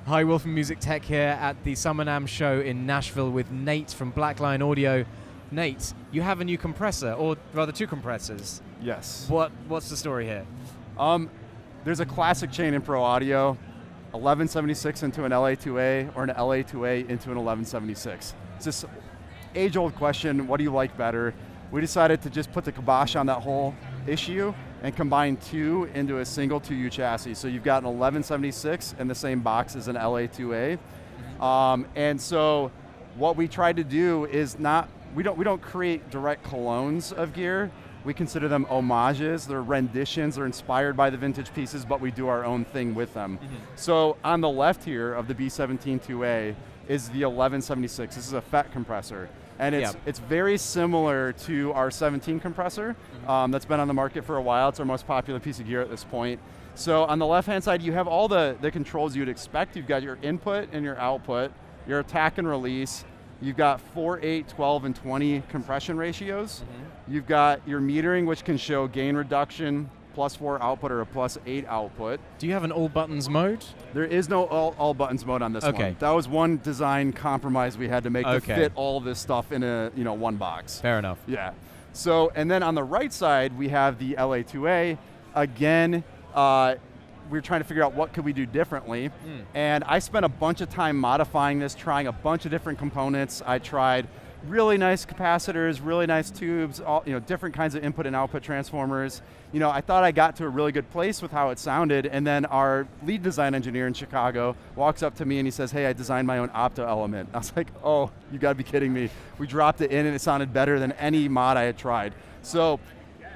Hi, Will from Music Tech here at the Summer NAMM show in Nashville with Nate from Blackline Audio. Nate, you have a new compressor, or rather two compressors. Yes. What's the story here? There's a classic chain in pro audio, 1176 into an LA2A or an LA2A into an 1176. It's this age-old question, what do you like better? We decided to just put the kibosh on that whole issue and combine two into a single 2U chassis. So you've got an 1176 in the same box as an LA2A. And so what we tried to do is we don't create direct clones of gear. We consider them homages. They're renditions. They're inspired by the vintage pieces, but we do our own thing with them. So on the left here of the B172A is the 1176. This is a FET compressor. And it's very similar to our 17 compressor that's been on the market for a while. It's our most popular piece of gear at this point. So on the left-hand side, you have all the controls you'd expect. You've got your input and your output, your attack and release. You've got 4, 8, 12, and 20 compression ratios. You've got your metering, which can show gain reduction, +4 output or a +8 output. Do you have an all buttons mode? There is no all buttons mode on this one. That was one design compromise we had to make to fit all this stuff in a one box. Fair enough. Yeah. So, and then on the right side, we have the LA2A. Again, we're trying to figure out what could we do differently. And I spent a bunch of time modifying this, trying a bunch of different components. I tried really nice capacitors, really nice tubes, all, different kinds of input and output transformers. I thought I got to a really good place with how it sounded, and then our lead design engineer in Chicago walks up to me and he says, hey, I designed my own opto element. I was like, oh, you gotta be kidding me. We dropped it in and it sounded better than any mod I had tried. So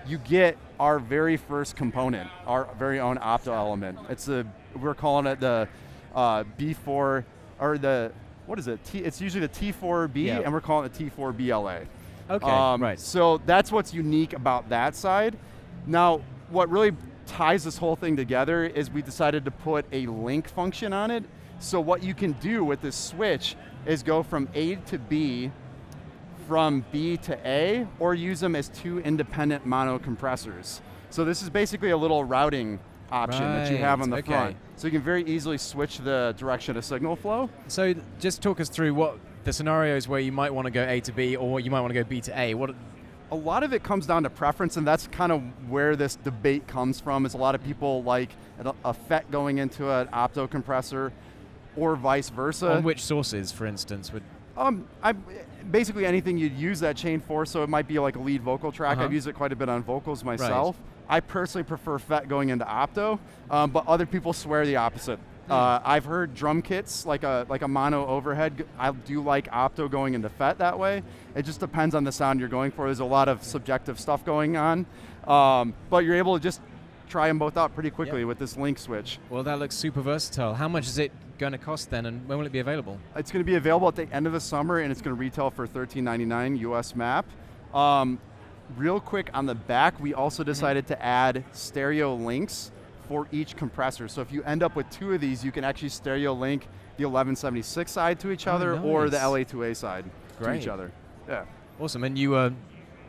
you get our very first component, our very own opto element. We're calling it the B4, or the, what is it? It's usually the T4B, and we're calling it the T4BLA. Okay, right. So that's what's unique about that side. Now, what really ties this whole thing together is we decided to put a link function on it. So what you can do with this switch is go from A to B, from B to A, or use them as two independent mono compressors. So this is basically a little routing option that you have on the front. So you can very easily switch the direction of signal flow. So just talk us through what the scenarios where you might want to go A to B or you might want to go B to A. A lot of it comes down to preference, and that's kind of where this debate comes from, is a lot of people like a FET going into an opto compressor or vice versa. On which sources, for instance, would... Basically anything you'd use that chain for, so it might be like a lead vocal track. I've used it quite a bit on vocals myself. I personally prefer FET going into opto, but other people swear the opposite. I've heard drum kits, like a mono overhead. I do like opto going into FET that way. It just depends on the sound you're going for. There's a lot of subjective stuff going on, but you're able to just try them both out pretty quickly with this link switch. Well, that looks super versatile. How much is it going to cost then, and when will it be available? It's going to be available at the end of the summer, and it's going to retail for $13.99 US MAP. Real quick on the back, we also decided to add stereo links for each compressor. So if you end up with two of these, you can actually stereo link the 1176 side to each other or the LA2A side to each other. Yeah. Awesome, and you were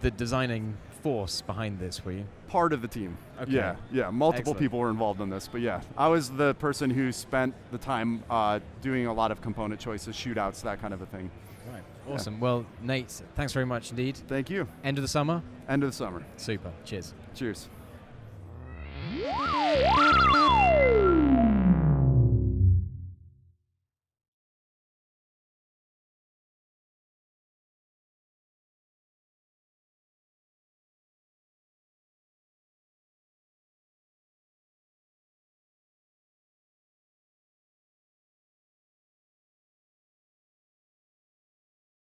the designing force behind this, were you? Part of the team. Okay. Yeah. Multiple people were involved in this, but yeah, I was the person who spent the time doing a lot of component choices, shootouts, that kind of a thing. Right. Awesome. Well, Nate, thanks very much indeed. Thank you. End of the summer? End of the summer. Super. Cheers. Cheers.